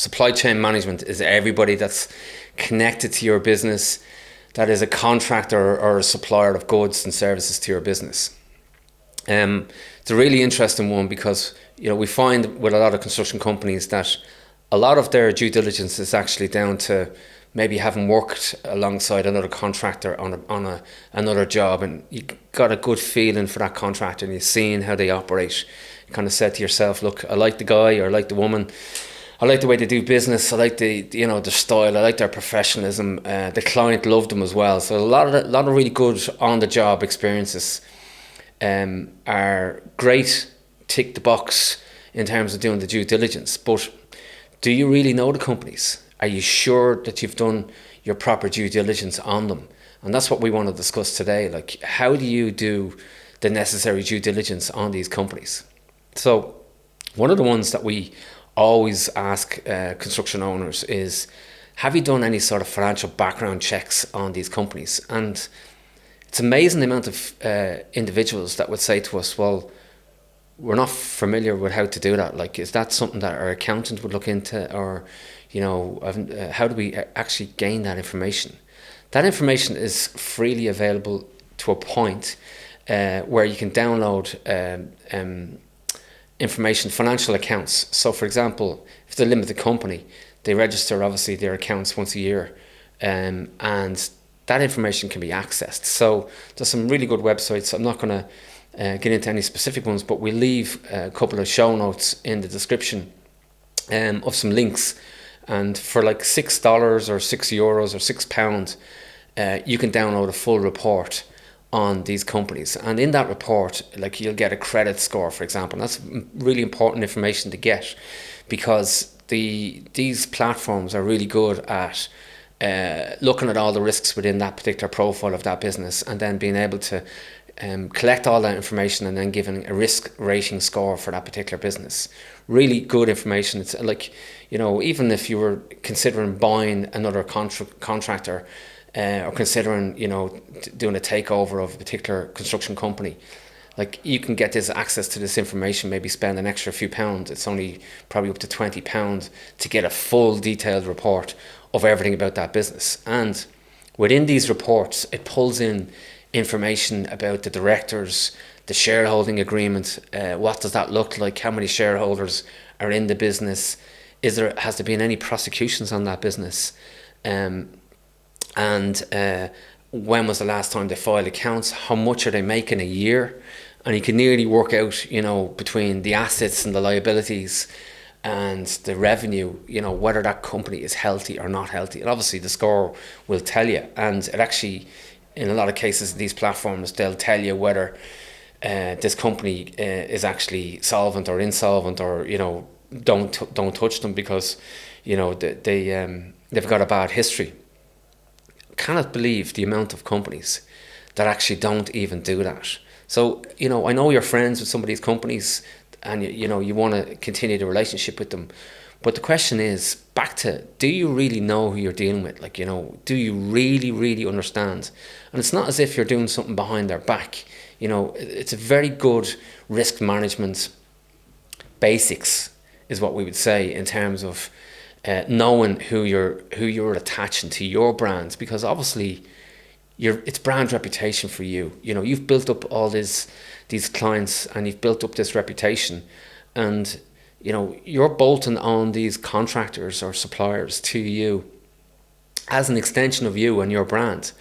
supply chain management is everybody that's connected to your business, that is a contractor or a supplier of goods and services to your business. It's a really interesting one because we find with a lot of construction companies that a lot of their due diligence is actually down to maybe having worked alongside another contractor on another job, and you got a good feeling for that contractor and you're seeing how they operate. You kind of said to yourself, look, I like the guy or I like the woman, I like the way they do business, I like their style, I like their professionalism. The client loved them as well. So a lot of really good on the job experiences are great, tick the box in terms of doing the due diligence. But do you really know the companies? Are you sure that you've done your proper due diligence on them? And that's what we want to discuss today. Like, how do you do the necessary due diligence on these companies? So one of the ones that we always ask construction owners is, have you done any sort of financial background checks on these companies? And it's amazing the amount of individuals that would say to us, well, we're not familiar with how to do that. Like, is that something that our accountant would look into? Or, how do we actually gain that information? That information is freely available to a point where you can download information, financial accounts. So, for example, if it's a limited company, they register, obviously, their accounts once a year. And that information can be accessed. So there's some really good websites. I'm not going to get into any specific ones, but we'll leave a couple of show notes in the description of some links. And for like $6 or €6 or £6, you can download a full report on these companies. And in that report, like, you'll get a credit score, for example. And that's really important information to get, because these platforms are really good at looking at all the risks within that particular profile of that business, and then being able to collect all that information and then giving a risk rating score for that particular business. Really good information. It's like, even if you were considering buying another contractor or considering, doing a takeover of a particular construction company, like, you can get this access to this information, maybe spend an extra few pounds. It's only probably up to £20 to get a full detailed report of everything about that business. And within these reports, it pulls in information about the directors, the shareholding agreement, what does that look like, how many shareholders are in the business, has there been any prosecutions on that business, and when was the last time they filed accounts, how much are they making a year. And you can nearly work out, between the assets and the liabilities and the revenue, whether that company is healthy or not healthy. And obviously the score will tell you. And it actually, in a lot of cases, these platforms, they'll tell you whether this company is actually solvent or insolvent, or, don't touch them because, they've got a bad history. Cannot believe the amount of companies that actually don't even do that. So, I know you're friends with some of these companies, and you want to continue the relationship with them, but the question is back to, do you really know who you're dealing with? Like, do you really understand? And it's not as if you're doing something behind their back. It's a very good risk management basics is what we would say, in terms of knowing who you're attaching to your brands, because obviously it's brand reputation for you. You've built up all these clients, and you've built up this reputation, and you're bolting on these contractors or suppliers to you as an extension of you and your brand.